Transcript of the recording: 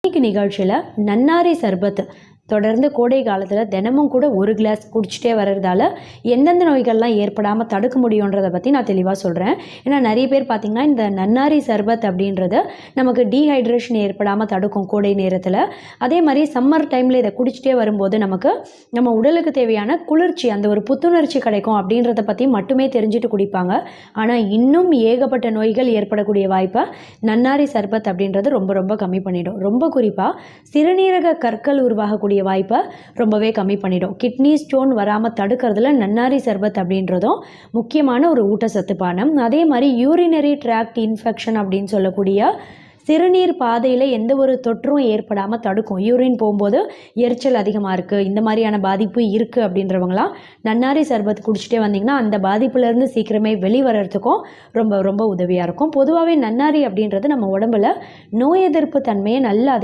இன்னைக்கு நிகழ்ச்சியில் நன்னாரி சர்பத் தொடர்ந்து கோடை காலத்தில் தினமும் கூட ஒரு கிளாஸ் குடிச்சிட்டே வர்றதால எந்தெந்த நோய்கள்லாம் ஏற்படாமல் தடுக்க முடியுன்றதை பற்றி நான் தெளிவாக சொல்கிறேன். ஏன்னா நிறைய பேர் பார்த்திங்கன்னா இந்த நன்னாரி சர்பத் அப்படின்றது நமக்கு டீஹைட்ரேஷன் ஏற்படாமல் தடுக்கும் கோடை நேரத்தில். அதே மாதிரி சம்மர் டைமில் இதை குடிச்சிட்டே வரும்போது நமக்கு நம்ம உடலுக்கு தேவையான குளிர்ச்சி, அந்த ஒரு புத்துணர்ச்சி கிடைக்கும் அப்படின்றத பற்றி மட்டுமே தெரிஞ்சுட்டு குடிப்பாங்க. ஆனால் இன்னும் ஏகப்பட்ட நோய்கள் ஏற்படக்கூடிய வாய்ப்பை நன்னாரி சர்பத் அப்படின்றது ரொம்ப ரொம்ப கம்மி பண்ணிடும். ரொம்ப குறிப்பாக சிறுநீரக கற்கள் உருவாகக்கூடிய வாய்ப்பை ரொம்பவே கம்மி பண்ணிடும். கிட்னி ஸ்டோன் வராமல் தடுக்கிறதுல நன்னாரி சர்பத் அப்படின்றதும் முக்கியமான ஒரு ஊட்டச்சத்து பானம். அதே மாதிரி யூரினரி ட்ராக்ட் இன்ஃபெக்ஷன் அப்படின்னு சொல்லக்கூடிய சிறுநீர் பாதையில் எந்த ஒரு தொற்றும் ஏற்படாமல் தடுக்கும். யூரின் போகும்போது எரிச்சல் அதிகமாக இருக்குது, இந்த மாதிரியான பாதிப்பு இருக்குது அப்படின்றவங்களாம் நன்னாரி சர்பத் குடிச்சிட்டே வந்திங்கன்னா அந்த பாதிப்புலேருந்து சீக்கிரமே வெளிவரத்துக்கும் ரொம்ப ரொம்ப உதவியாக இருக்கும். பொதுவாகவே நன்னாரி அப்படின்றது நம்ம உடம்புல நோய் எதிர்ப்பு தன்மையை நல்லா